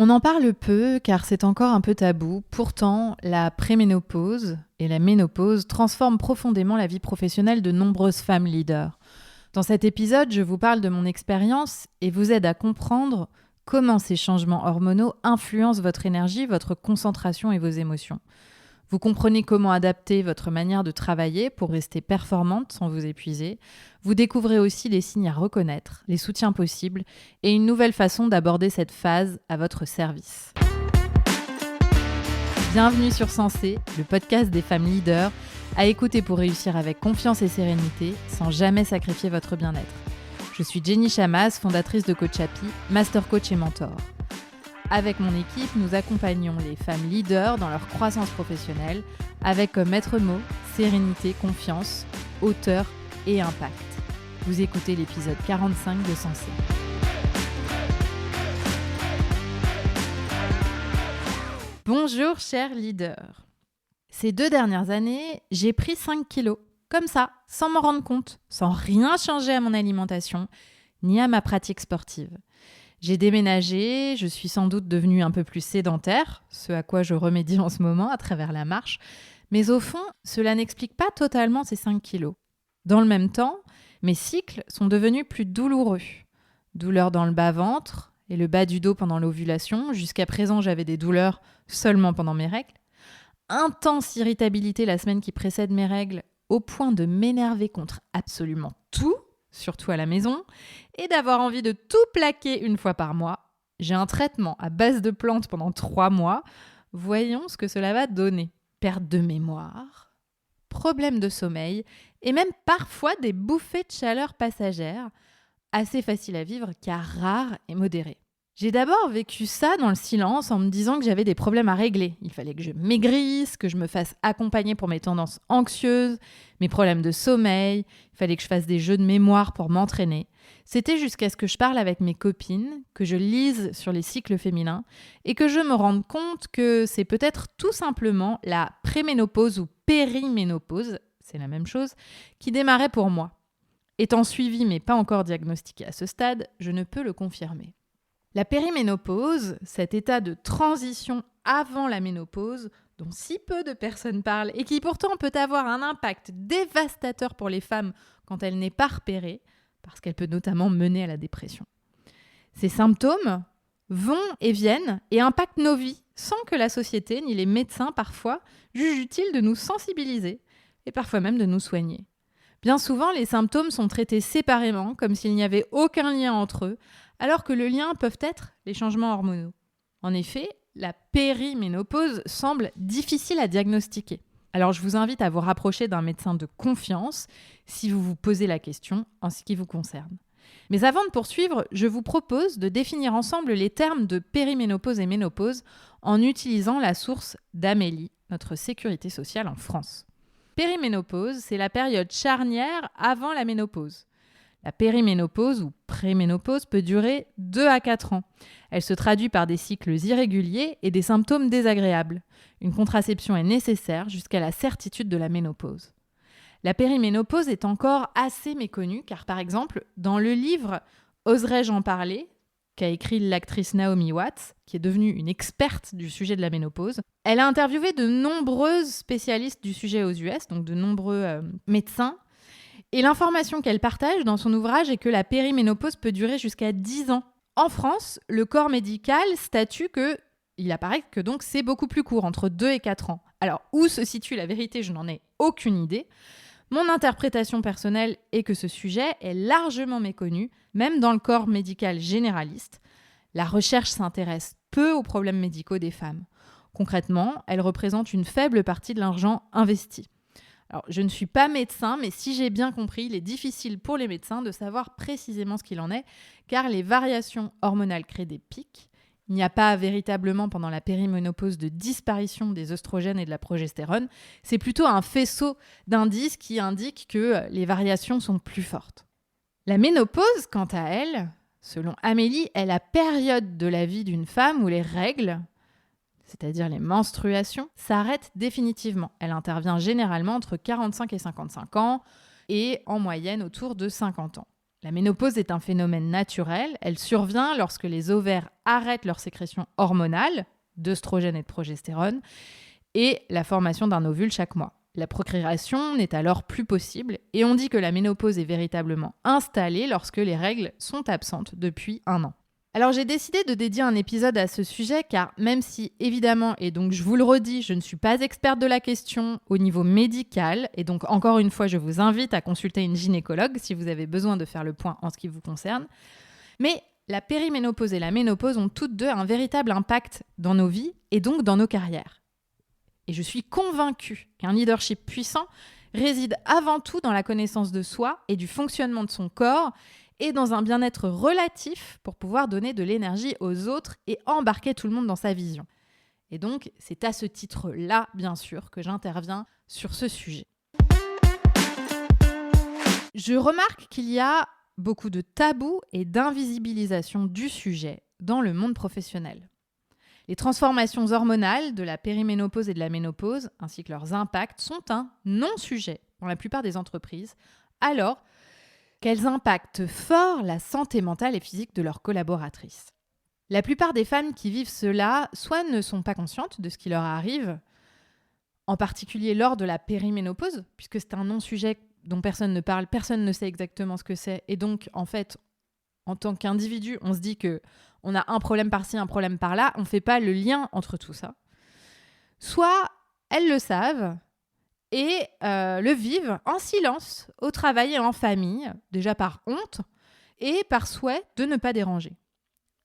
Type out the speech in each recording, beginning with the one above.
On en parle peu car c'est encore un peu tabou. Pourtant, la préménopause et la ménopause transforment profondément la vie professionnelle de nombreuses femmes leaders. Dans cet épisode, je vous parle de mon expérience et vous aide à comprendre comment ces changements hormonaux influencent votre énergie, votre concentration et vos émotions. Vous comprenez comment adapter votre manière de travailler pour rester performante sans vous épuiser. Vous découvrez aussi les signes à reconnaître, les soutiens possibles et une nouvelle façon d'aborder cette phase à votre service. Bienvenue sur Sensé, le podcast des femmes leaders, à écouter pour réussir avec confiance et sérénité, sans jamais sacrifier votre bien-être. Je suis Jenny Chamas, fondatrice de Coach Happy, master coach et mentor. Avec mon équipe, nous accompagnons les femmes leaders dans leur croissance professionnelle avec comme maître mot sérénité, confiance, hauteur et impact. Vous écoutez l'épisode 45 de Sensé. Bonjour chers leaders. Ces 2 dernières années, j'ai pris 5 kilos, comme ça, sans m'en rendre compte, sans rien changer à mon alimentation, ni à ma pratique sportive. J'ai déménagé, je suis sans doute devenue un peu plus sédentaire, ce à quoi je remédie en ce moment à travers la marche, mais au fond, cela n'explique pas totalement ces 5 kilos. Dans le même temps, mes cycles sont devenus plus douloureux. Douleurs dans le bas-ventre et le bas du dos pendant l'ovulation. Jusqu'à présent, j'avais des douleurs seulement pendant mes règles. Intense irritabilité la semaine qui précède mes règles, au point de m'énerver contre absolument tout, surtout à la maison, et d'avoir envie de tout plaquer une fois par mois. J'ai un traitement à base de plantes pendant 3 mois. Voyons ce que cela va donner. Perte de mémoire, problèmes de sommeil, et même parfois des bouffées de chaleur passagères, assez faciles à vivre car rares et modérées. J'ai d'abord vécu ça dans le silence en me disant que j'avais des problèmes à régler. Il fallait que je maigrisse, que je me fasse accompagner pour mes tendances anxieuses, mes problèmes de sommeil. Il fallait que je fasse des jeux de mémoire pour m'entraîner. C'était jusqu'à ce que je parle avec mes copines, que je lise sur les cycles féminins et que je me rende compte que c'est peut-être tout simplement la préménopause ou périménopause, c'est la même chose, qui démarrait pour moi. Étant suivie mais pas encore diagnostiquée à ce stade, je ne peux le confirmer. La périménopause, cet état de transition avant la ménopause, dont si peu de personnes parlent et qui pourtant peut avoir un impact dévastateur pour les femmes quand elle n'est pas repérée, parce qu'elle peut notamment mener à la dépression. Ces symptômes vont et viennent et impactent nos vies sans que la société ni les médecins parfois jugent utile de nous sensibiliser et parfois même de nous soigner. Bien souvent, les symptômes sont traités séparément, comme s'il n'y avait aucun lien entre eux, alors que le lien peuvent être les changements hormonaux. En effet, la périménopause semble difficile à diagnostiquer. Alors je vous invite à vous rapprocher d'un médecin de confiance si vous vous posez la question en ce qui vous concerne. Mais avant de poursuivre, je vous propose de définir ensemble les termes de périménopause et ménopause en utilisant la source d'Amélie, notre sécurité sociale en France. Périménopause, c'est la période charnière avant la ménopause. La périménopause ou préménopause peut durer 2 à 4 ans. Elle se traduit par des cycles irréguliers et des symptômes désagréables. Une contraception est nécessaire jusqu'à la certitude de la ménopause. La périménopause est encore assez méconnue car, par exemple, dans le livre « Oserais-je en parler ?» qu'a écrit l'actrice Naomi Watts, qui est devenue une experte du sujet de la ménopause, elle a interviewé de nombreuses spécialistes du sujet aux US, donc de nombreux médecins. Et l'information qu'elle partage dans son ouvrage est que la périménopause peut durer jusqu'à 10 ans. En France, le corps médical statue qu'il apparaît que donc c'est beaucoup plus court, entre 2 et 4 ans. Alors, où se situe la vérité, je n'en ai aucune idée. Mon interprétation personnelle est que ce sujet est largement méconnu, même dans le corps médical généraliste. La recherche s'intéresse peu aux problèmes médicaux des femmes. Concrètement, elle représente une faible partie de l'argent investi. Alors, je ne suis pas médecin, mais si j'ai bien compris, il est difficile pour les médecins de savoir précisément ce qu'il en est, car les variations hormonales créent des pics. Il n'y a pas véritablement pendant la périménopause de disparition des œstrogènes et de la progestérone. C'est plutôt un faisceau d'indices qui indique que les variations sont plus fortes. La ménopause, quant à elle, selon Amélie, est la période de la vie d'une femme où les règles, c'est-à-dire les menstruations, s'arrêtent définitivement. Elle intervient généralement entre 45 et 55 ans et en moyenne autour de 50 ans. La ménopause est un phénomène naturel. Elle survient lorsque les ovaires arrêtent leur sécrétion hormonale, d'œstrogène et de progestérone, et la formation d'un ovule chaque mois. La procréation n'est alors plus possible et on dit que la ménopause est véritablement installée lorsque les règles sont absentes depuis 1 an. Alors j'ai décidé de dédier un épisode à ce sujet car même si évidemment, et donc je vous le redis, je ne suis pas experte de la question au niveau médical et donc encore une fois je vous invite à consulter une gynécologue si vous avez besoin de faire le point en ce qui vous concerne. Mais la périménopause et la ménopause ont toutes deux un véritable impact dans nos vies et donc dans nos carrières. Et je suis convaincue qu'un leadership puissant réside avant tout dans la connaissance de soi et du fonctionnement de son corps et dans un bien-être relatif pour pouvoir donner de l'énergie aux autres et embarquer tout le monde dans sa vision. Et donc, c'est à ce titre-là, bien sûr, que j'interviens sur ce sujet. Je remarque qu'il y a beaucoup de tabous et d'invisibilisation du sujet dans le monde professionnel. Les transformations hormonales de la périménopause et de la ménopause, ainsi que leurs impacts, sont un non-sujet dans la plupart des entreprises, alors qu'elles impactent fort la santé mentale et physique de leurs collaboratrices. La plupart des femmes qui vivent cela, soit ne sont pas conscientes de ce qui leur arrive, en particulier lors de la périménopause, puisque c'est un non-sujet dont personne ne parle, personne ne sait exactement ce que c'est, et donc en fait, en tant qu'individu, on se dit qu'on a un problème par-ci, un problème par-là, on ne fait pas le lien entre tout ça. Soit elles le savent, et le vivent en silence, au travail et en famille, déjà par honte et par souhait de ne pas déranger.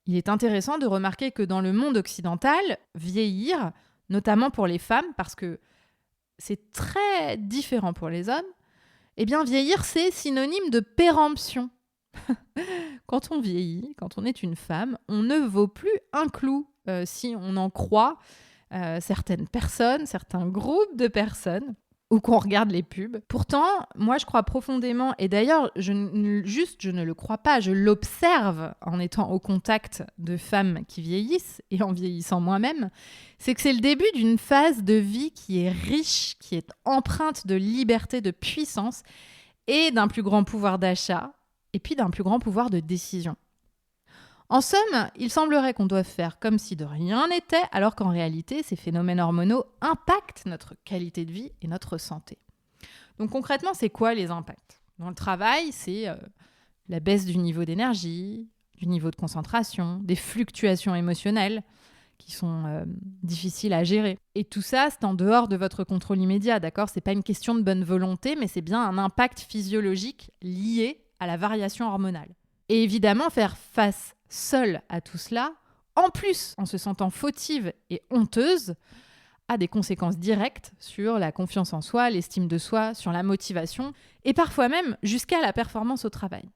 Il est intéressant de remarquer que dans le monde occidental, vieillir, notamment pour les femmes, parce que c'est très différent pour les hommes, eh bien vieillir c'est synonyme de péremption. Quand on vieillit, quand on est une femme, on ne vaut plus un clou si on en croit certaines personnes, certains groupes de personnes, ou qu'on regarde les pubs. Pourtant, moi, je crois profondément, et d'ailleurs, je ne le crois pas, je l'observe en étant au contact de femmes qui vieillissent, et en vieillissant moi-même, c'est que c'est le début d'une phase de vie qui est riche, qui est empreinte de liberté, de puissance, et d'un plus grand pouvoir d'achat, et puis d'un plus grand pouvoir de décision. En somme, il semblerait qu'on doive faire comme si de rien n'était, alors qu'en réalité, ces phénomènes hormonaux impactent notre qualité de vie et notre santé. Donc concrètement, c'est quoi les impacts ? Dans le travail, c'est la baisse du niveau d'énergie, du niveau de concentration, des fluctuations émotionnelles qui sont difficiles à gérer. Et tout ça, c'est en dehors de votre contrôle immédiat, d'accord ? C'est pas une question de bonne volonté, mais c'est bien un impact physiologique lié à la variation hormonale. Et évidemment, faire face seule à tout cela, en plus en se sentant fautive et honteuse, a des conséquences directes sur la confiance en soi, l'estime de soi, sur la motivation et parfois même jusqu'à la performance au travail.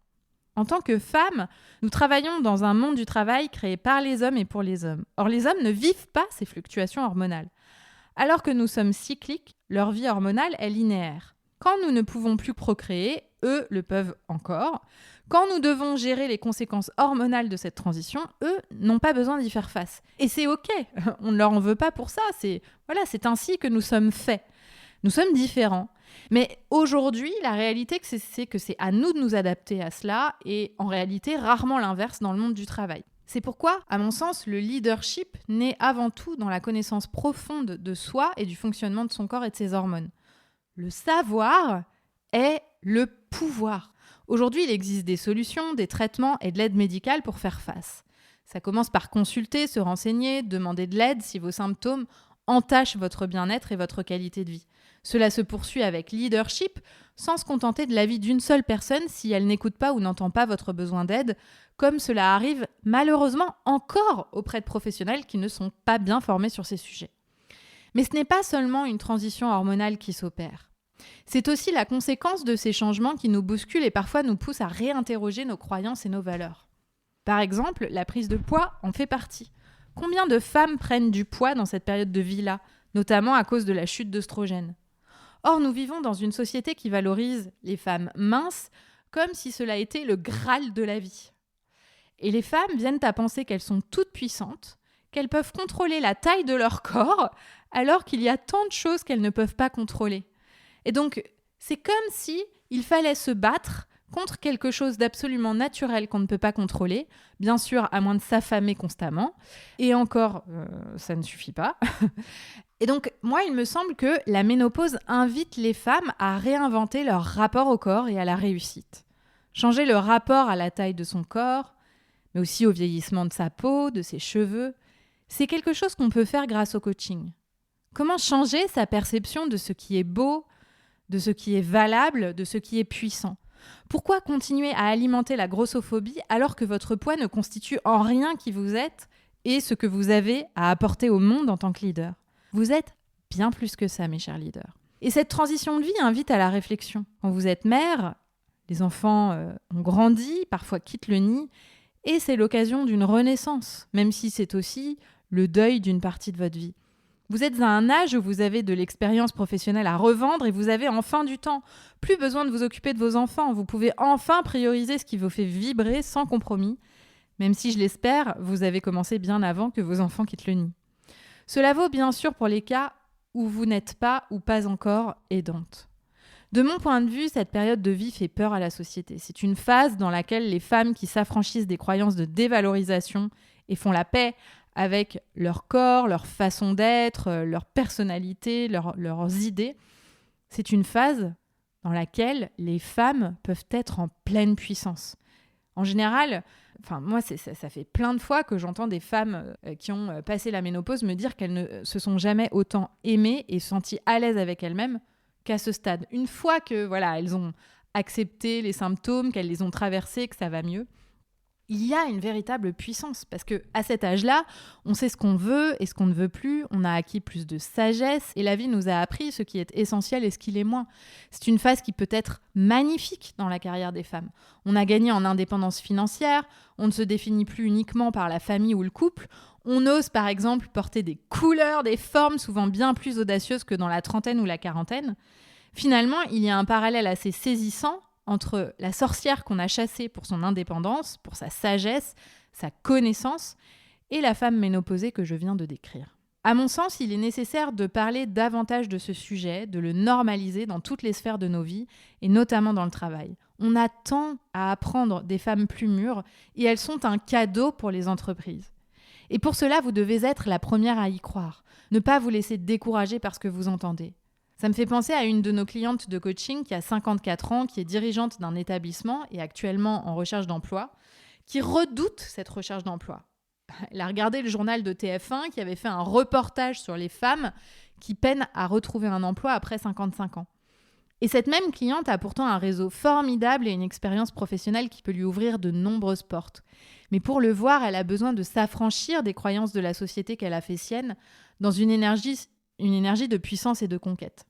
En tant que femmes, nous travaillons dans un monde du travail créé par les hommes et pour les hommes. Or, les hommes ne vivent pas ces fluctuations hormonales. Alors que nous sommes cycliques, leur vie hormonale est linéaire. Quand nous ne pouvons plus procréer, eux le peuvent encore. Quand nous devons gérer les conséquences hormonales de cette transition, eux n'ont pas besoin d'y faire face. Et c'est OK, on ne leur en veut pas pour ça. C'est ainsi que nous sommes faits. Nous sommes différents. Mais aujourd'hui, la réalité, c'est que c'est à nous de nous adapter à cela et en réalité, rarement l'inverse dans le monde du travail. C'est pourquoi, à mon sens, le leadership naît avant tout dans la connaissance profonde de soi et du fonctionnement de son corps et de ses hormones. Le savoir est le pouvoir. Aujourd'hui, il existe des solutions, des traitements et de l'aide médicale pour faire face. Ça commence par consulter, se renseigner, demander de l'aide si vos symptômes entachent votre bien-être et votre qualité de vie. Cela se poursuit avec leadership, sans se contenter de l'avis d'une seule personne si elle n'écoute pas ou n'entend pas votre besoin d'aide, comme cela arrive malheureusement encore auprès de professionnels qui ne sont pas bien formés sur ces sujets. Mais ce n'est pas seulement une transition hormonale qui s'opère. C'est aussi la conséquence de ces changements qui nous bousculent et parfois nous poussent à réinterroger nos croyances et nos valeurs. Par exemple, la prise de poids en fait partie. Combien de femmes prennent du poids dans cette période de vie-là, notamment à cause de la chute d'œstrogène ? Or, nous vivons dans une société qui valorise les femmes minces comme si cela était le Graal de la vie. Et les femmes viennent à penser qu'elles sont toutes puissantes, qu'elles peuvent contrôler la taille de leur corps, alors qu'il y a tant de choses qu'elles ne peuvent pas contrôler. Et donc, c'est comme si il fallait se battre contre quelque chose d'absolument naturel qu'on ne peut pas contrôler, bien sûr à moins de s'affamer constamment, et encore, ça ne suffit pas. Et donc, moi, il me semble que la ménopause invite les femmes à réinventer leur rapport au corps et à la réussite. Changer le rapport à la taille de son corps, mais aussi au vieillissement de sa peau, de ses cheveux, c'est quelque chose qu'on peut faire grâce au coaching. Comment changer sa perception de ce qui est beau, de ce qui est valable, de ce qui est puissant ? Pourquoi continuer à alimenter la grossophobie alors que votre poids ne constitue en rien qui vous êtes et ce que vous avez à apporter au monde en tant que leader ? Vous êtes bien plus que ça, mes chers leaders. Et cette transition de vie invite à la réflexion. Quand vous êtes mère, les enfants ont grandi, parfois quittent le nid, et c'est l'occasion d'une renaissance, même si c'est aussi le deuil d'une partie de votre vie. Vous êtes à un âge où vous avez de l'expérience professionnelle à revendre et vous avez enfin du temps. Plus besoin de vous occuper de vos enfants. Vous pouvez enfin prioriser ce qui vous fait vibrer sans compromis, même si, je l'espère, vous avez commencé bien avant que vos enfants quittent le nid. Cela vaut bien sûr pour les cas où vous n'êtes pas ou pas encore aidante. De mon point de vue, cette période de vie fait peur à la société. C'est une phase dans laquelle les femmes qui s'affranchissent des croyances de dévalorisation et font la paix avec leur corps, leur façon d'être, leur personnalité, leurs idées, c'est une phase dans laquelle les femmes peuvent être en pleine puissance. En général, moi, ça fait plein de fois que j'entends des femmes qui ont passé la ménopause me dire qu'elles ne se sont jamais autant aimées et senties à l'aise avec elles-mêmes qu'à ce stade. Une fois que elles ont accepté les symptômes, qu'elles les ont traversés, que ça va mieux, il y a une véritable puissance parce qu'à cet âge-là, on sait ce qu'on veut et ce qu'on ne veut plus, on a acquis plus de sagesse et la vie nous a appris ce qui est essentiel et ce qui l'est moins. C'est une phase qui peut être magnifique dans la carrière des femmes. On a gagné en indépendance financière, on ne se définit plus uniquement par la famille ou le couple, on ose par exemple porter des couleurs, des formes souvent bien plus audacieuses que dans la trentaine ou la quarantaine. Finalement, il y a un parallèle assez saisissant entre la sorcière qu'on a chassée pour son indépendance, pour sa sagesse, sa connaissance, et la femme ménopausée que je viens de décrire. À mon sens, il est nécessaire de parler davantage de ce sujet, de le normaliser dans toutes les sphères de nos vies, et notamment dans le travail. On a tant à apprendre des femmes plus mûres, et elles sont un cadeau pour les entreprises. Et pour cela, vous devez être la première à y croire. Ne pas vous laisser décourager par ce que vous entendez. Ça me fait penser à une de nos clientes de coaching qui a 54 ans, qui est dirigeante d'un établissement et actuellement en recherche d'emploi, qui redoute cette recherche d'emploi. Elle a regardé le journal de TF1 qui avait fait un reportage sur les femmes qui peinent à retrouver un emploi après 55 ans. Et cette même cliente a pourtant un réseau formidable et une expérience professionnelle qui peut lui ouvrir de nombreuses portes. Mais pour le voir, elle a besoin de s'affranchir des croyances de la société qu'elle a fait sienne dans une énergie de puissance et de conquête.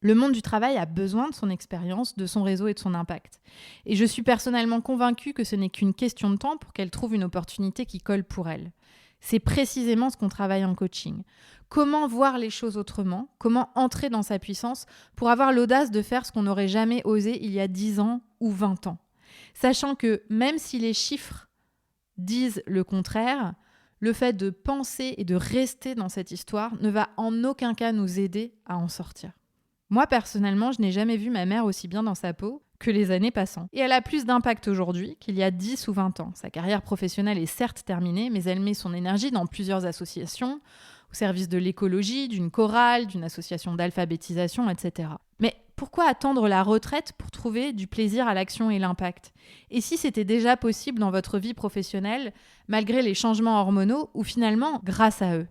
Le monde du travail a besoin de son expérience, de son réseau et de son impact. Et je suis personnellement convaincue que ce n'est qu'une question de temps pour qu'elle trouve une opportunité qui colle pour elle. C'est précisément ce qu'on travaille en coaching. Comment voir les choses autrement ? Comment entrer dans sa puissance pour avoir l'audace de faire ce qu'on n'aurait jamais osé il y a 10 ans ou 20 ans ? Sachant que même si les chiffres disent le contraire, le fait de penser et de rester dans cette histoire ne va en aucun cas nous aider à en sortir. Moi, personnellement, je n'ai jamais vu ma mère aussi bien dans sa peau que les années passant. Et elle a plus d'impact aujourd'hui qu'il y a 10 ou 20 ans. Sa carrière professionnelle est certes terminée, mais elle met son énergie dans plusieurs associations, au service de l'écologie, d'une chorale, d'une association d'alphabétisation, etc. Mais pourquoi attendre la retraite pour trouver du plaisir à l'action et l'impact ? Et si c'était déjà possible dans votre vie professionnelle, malgré les changements hormonaux, ou finalement grâce à eux ?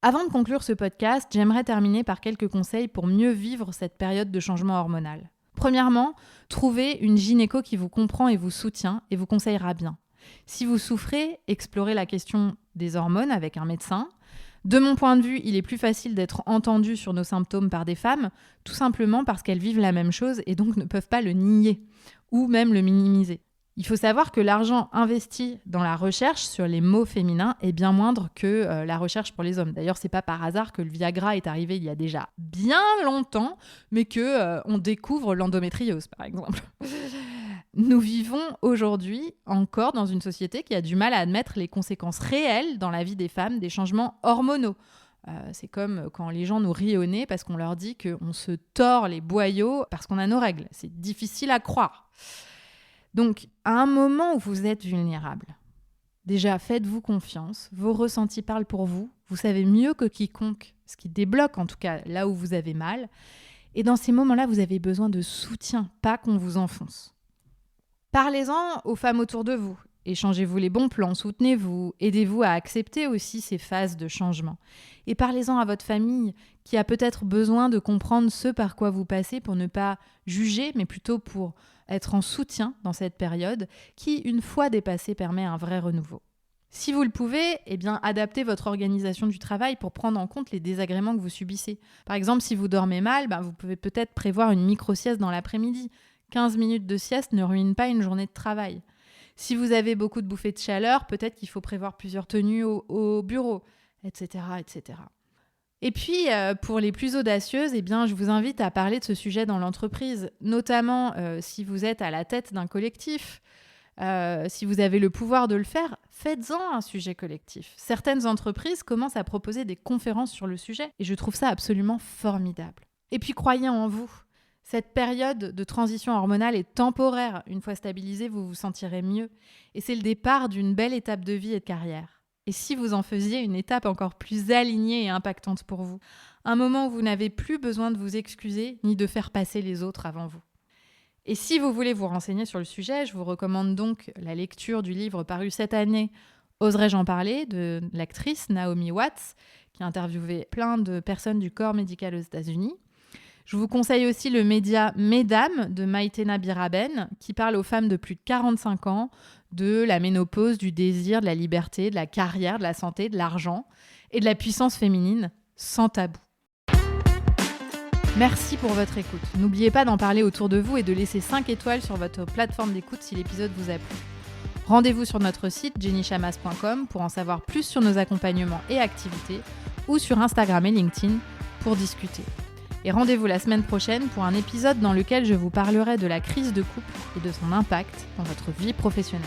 Avant de conclure ce podcast, j'aimerais terminer par quelques conseils pour mieux vivre cette période de changement hormonal. Premièrement, trouvez une gynéco qui vous comprend et vous soutient et vous conseillera bien. Si vous souffrez, explorez la question des hormones avec un médecin. De mon point de vue, il est plus facile d'être entendu sur nos symptômes par des femmes, tout simplement parce qu'elles vivent la même chose et donc ne peuvent pas le nier ou même le minimiser. Il faut savoir que l'argent investi dans la recherche sur les maux féminins est bien moindre que la recherche pour les hommes. D'ailleurs, c'est pas par hasard que le Viagra est arrivé il y a déjà bien longtemps, mais qu'on découvre l'endométriose, par exemple. Nous vivons aujourd'hui encore dans une société qui a du mal à admettre les conséquences réelles dans la vie des femmes des changements hormonaux. C'est comme quand les gens nous rient au nez parce qu'on leur dit qu'on se tord les boyaux parce qu'on a nos règles. C'est difficile à croire. Donc, à un moment où vous êtes vulnérable, déjà, faites-vous confiance. Vos ressentis parlent pour vous. Vous savez mieux que quiconque ce qui débloque, en tout cas, là où vous avez mal. Et dans ces moments-là, vous avez besoin de soutien, pas qu'on vous enfonce. Parlez-en aux femmes autour de vous. Échangez-vous les bons plans, soutenez-vous, aidez-vous à accepter aussi ces phases de changement. Et parlez-en à votre famille qui a peut-être besoin de comprendre ce par quoi vous passez pour ne pas juger, mais plutôt pour être en soutien dans cette période qui, une fois dépassée, permet un vrai renouveau. Si vous le pouvez, adaptez votre organisation du travail pour prendre en compte les désagréments que vous subissez. Par exemple, si vous dormez mal, vous pouvez peut-être prévoir une micro-sieste dans l'après-midi. 15 minutes de sieste ne ruinent pas une journée de travail. Si vous avez beaucoup de bouffées de chaleur, peut-être qu'il faut prévoir plusieurs tenues au bureau, etc., etc. Et puis, pour les plus audacieuses, je vous invite à parler de ce sujet dans l'entreprise, notamment si vous êtes à la tête d'un collectif. Si vous avez le pouvoir de le faire, faites-en un sujet collectif. Certaines entreprises commencent à proposer des conférences sur le sujet et je trouve ça absolument formidable. Et puis, croyez en vous. Cette période de transition hormonale est temporaire. Une fois stabilisée, vous vous sentirez mieux. Et c'est le départ d'une belle étape de vie et de carrière. Et si vous en faisiez une étape encore plus alignée et impactante pour vous, un moment où vous n'avez plus besoin de vous excuser ni de faire passer les autres avant vous. Et si vous voulez vous renseigner sur le sujet, je vous recommande donc la lecture du livre paru cette année, Oserais-je en parler, de l'actrice Naomi Watts, qui a interviewé plein de personnes du corps médical aux États-Unis. Je vous conseille aussi le média Mesdames de Maïtena Biraben, qui parle aux femmes de plus de 45 ans de la ménopause, du désir, de la liberté, de la carrière, de la santé, de l'argent et de la puissance féminine sans tabou. Merci pour votre écoute. N'oubliez pas d'en parler autour de vous et de laisser 5 étoiles sur votre plateforme d'écoute si l'épisode vous a plu. Rendez-vous sur notre site jennychamas.com pour en savoir plus sur nos accompagnements et activités ou sur Instagram et LinkedIn pour discuter. Et rendez-vous la semaine prochaine pour un épisode dans lequel je vous parlerai de la crise de couple et de son impact dans votre vie professionnelle.